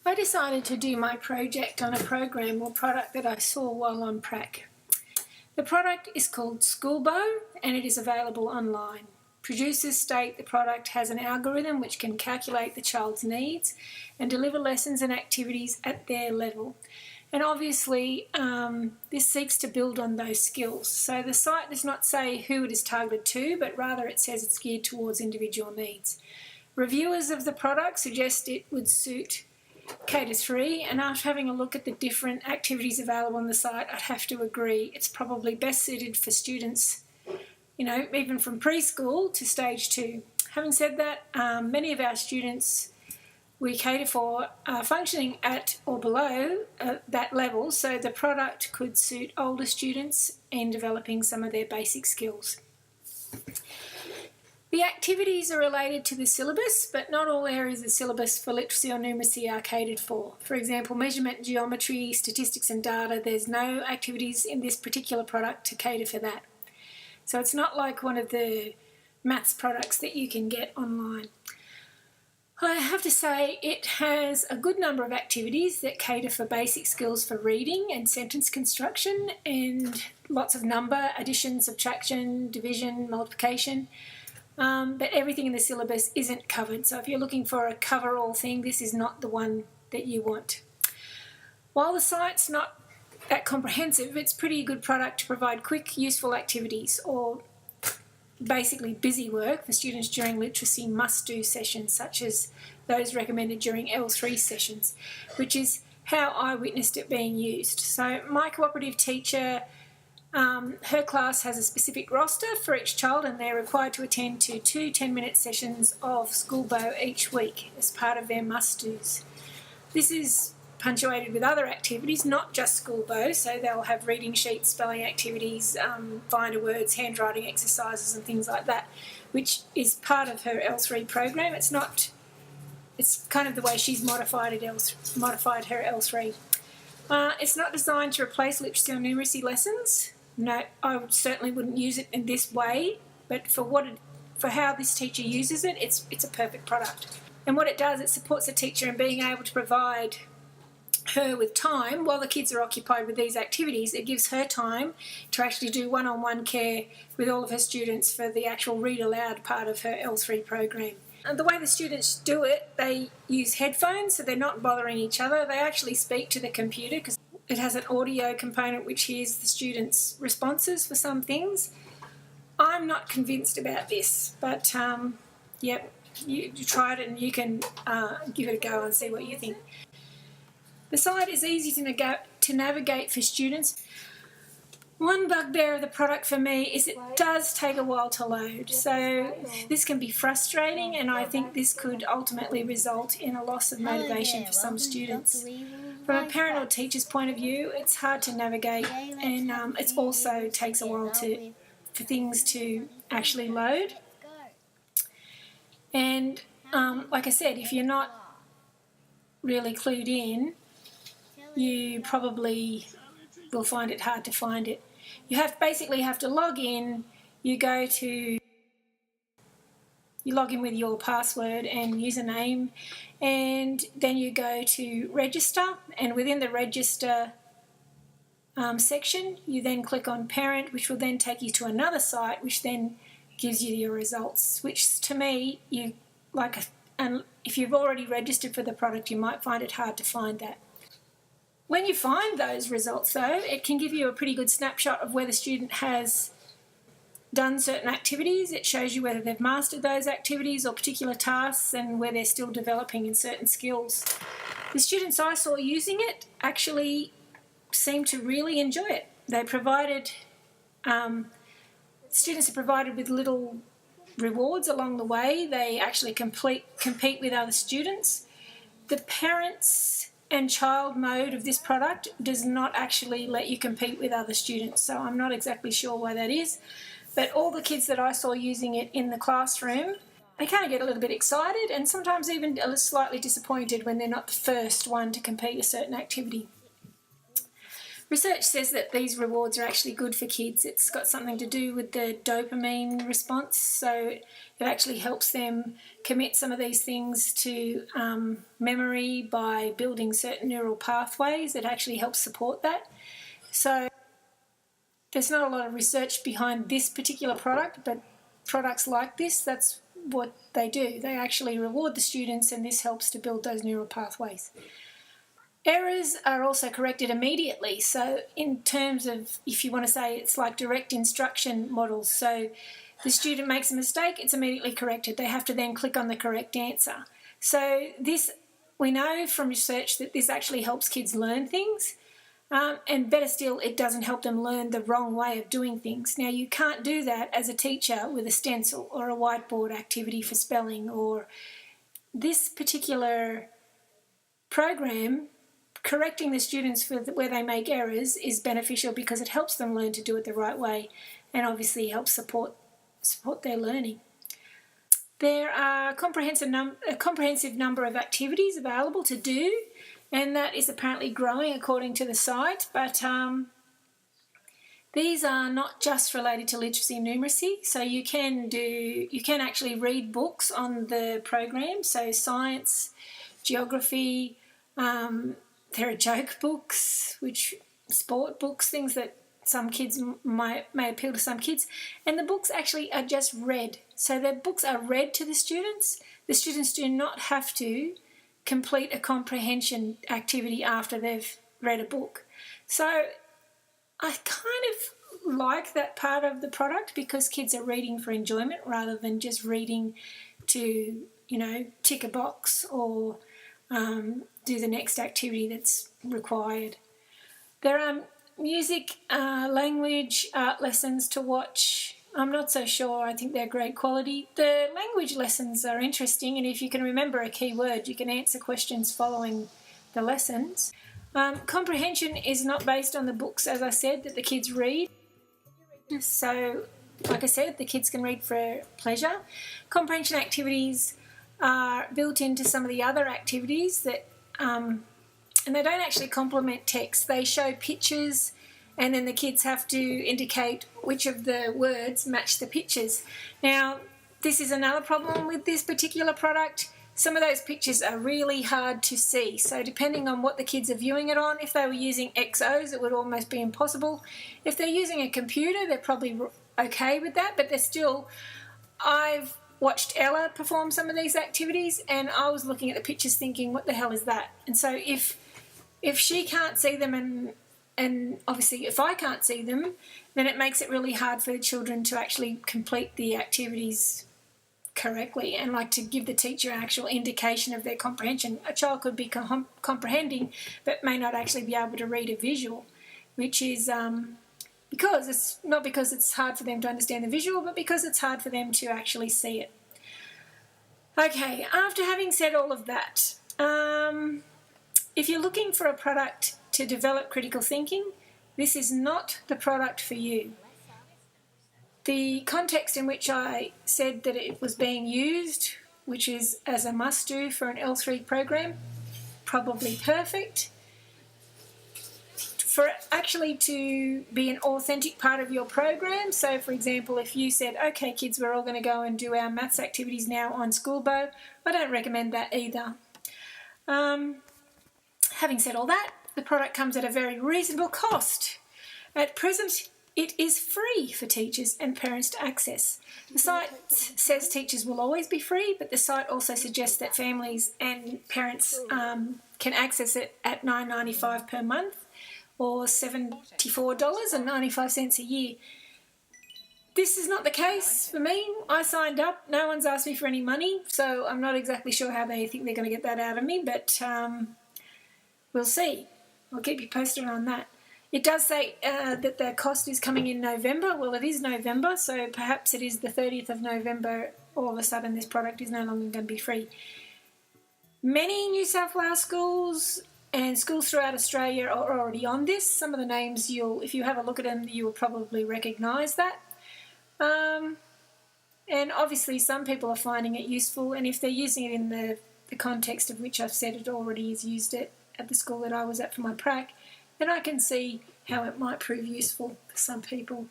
I decided to do my project on a program or product that I saw while on prac. The product is called Skoolbo and it is available online. Producers state the product has an algorithm which can calculate the child's needs and deliver lessons and activities at their level. And obviously this seeks to build on those skills. So the site does not say who it is targeted to, but rather it says it's geared towards individual needs. Reviewers of the product suggest it would suit K-3, and after having a look at the different activities available on the site, I'd have to agree it's probably best suited for students, even from preschool to stage 2. Having said that, many of our students we cater for are functioning at or below that level, so the product could suit older students in developing some of their basic skills. The activities are related to the syllabus, but not all areas of the syllabus for literacy or numeracy are catered for. For example, measurement, geometry, statistics and data, there's no activities in this particular product to cater for that. So it's not like one of the maths products that you can get online. I have to say it has a good number of activities that cater for basic skills for reading and sentence construction and lots of number, addition, subtraction, division, multiplication. But everything in the syllabus isn't covered. So if you're looking for a cover-all thing, this is not the one that you want. While the site's not that comprehensive, it's a pretty good product to provide quick, useful activities or basically busy work for students during literacy must-do sessions, such as those recommended during L3 sessions, which is how I witnessed it being used. So my cooperative teacher, her class has a specific roster for each child and they're required to attend to 2 10-minute sessions of Skoolbo each week as part of their must-dos. This is punctuated with other activities, not just Skoolbo, so they'll have reading sheets, spelling activities, finder words, handwriting exercises and things like that, which is part of her L3 program. It's kind of the way she's modified her L3. It's not designed to replace literacy or numeracy lessons. No, I certainly wouldn't use it in this way, but for how this teacher uses it, it's a perfect product. And what it does, it supports the teacher in being able to provide her with time while the kids are occupied with these activities. It gives her time to actually do one-on-one care with all of her students for the actual read aloud part of her L3 program. And the way the students do it, they use headphones, so they're not bothering each other. They actually speak to the computer because it has an audio component which hears the students' responses for some things. I'm not convinced about this, but you try it and you can give it a go and see what you think. The site is easy to navigate for students. One bugbear of the product for me is it does take a while to load, so this can be frustrating, and I think this could ultimately result in a loss of motivation for some students. From a parent or teacher's point of view, it's hard to navigate, and it also takes a while for things to actually load. And like I said, if you're not really clued in, you probably will find it hard to find it. You basically have to log in, you log in with your password and username, and then you go to register, and within the register section you then click on parent, which will then take you to another site which then gives you your results, which to me, and if you've already registered for the product, you might find it hard to find that. When you find those results though, it can give you a pretty good snapshot of where the student has done certain activities. It shows you whether they've mastered those activities or particular tasks and where they're still developing in certain skills. The students I saw using it actually seemed to really enjoy it. Students are provided with little rewards along the way. They actually compete with other students. The parents and child mode of this product does not actually let you compete with other students, so I'm not exactly sure why that is. But all the kids that I saw using it in the classroom, they kind of get a little bit excited and sometimes even a little slightly disappointed when they're not the first one to complete a certain activity. Research says that these rewards are actually good for kids. It's got something to do with the dopamine response, so it actually helps them commit some of these things to memory by building certain neural pathways. It actually helps support that. So there's not a lot of research behind this particular product, but products like this, that's what they do. They actually reward the students, and this helps to build those neural pathways. Errors are also corrected immediately. So in terms of, if you want to say, it's like direct instruction models. So the student makes a mistake, it's immediately corrected. They have to then click on the correct answer. So this, we know from research that this actually helps kids learn things. And better still, it doesn't help them learn the wrong way of doing things. Now, you can't do that as a teacher with a stencil or a whiteboard activity for spelling, or this particular program. Correcting the students for where they make errors is beneficial because it helps them learn to do it the right way, and obviously helps support their learning. There are a comprehensive number of activities available to do, and that is apparently growing according to the site, but these are not just related to literacy and numeracy. So you can actually read books on the program, so science, geography, there are joke books, sport books, things that some kids may appeal to some kids. And the books actually are just read. So the books are read to the students. The students do not have to complete a comprehension activity after they've read a book. So I kind of like that part of the product because kids are reading for enjoyment rather than just reading to, tick a box or do the next activity that's required. There are music, language, art lessons to watch. I'm not so sure. I think they're great quality. The language lessons are interesting, and if you can remember a key word, you can answer questions following the lessons. Comprehension is not based on the books, as I said, that the kids read. So, like I said, the kids can read for pleasure. Comprehension activities are built into some of the other activities that, and they don't actually complement text. They show pictures, and then the kids have to indicate which of the words match the pictures. Now, this is another problem with this particular product. Some of those pictures are really hard to see. So depending on what the kids are viewing it on, if they were using XOs, it would almost be impossible. If they're using a computer, they're probably okay with that, but they're still... I've watched Ella perform some of these activities, and I was looking at the pictures thinking, what the hell is that? And so if she can't see them, and obviously if I can't see them, then it makes it really hard for the children to actually complete the activities correctly and to give the teacher an actual indication of their comprehension. A child could be comprehending but may not actually be able to read a visual, which is because it's not because it's hard for them to understand the visual, but because it's hard for them to actually see it. Okay, after having said all of that, if you're looking for a product to develop critical thinking, this is not the product for you. The context in which I said that it was being used, which is as a must-do for an L3 program, probably perfect. For actually to be an authentic part of your program, so for example, if you said, okay kids, we're all going to go and do our maths activities now on Skoolbo, I don't recommend that either. Having said all that, the product comes at a very reasonable cost. At present, it is free for teachers and parents to access. The site says teachers will always be free, but the site also suggests that families and parents can access it at $9.95 per month or $74.95 a year. This is not the case for me. I signed up. No one's asked me for any money, so I'm not exactly sure how they think they're going to get that out of me, but we'll see. I'll keep you posted on that. It does say that the cost is coming in November. Well, it is November, so perhaps it is the 30th of November. All of a sudden, this product is no longer going to be free. Many New South Wales schools and schools throughout Australia are already on this. Some of the names, if you have a look at them, you will probably recognise that. And obviously, some people are finding it useful, and if they're using it in the context of which I've said it already is used it at the school that I was at for my prac, then I can see how it might prove useful for some people.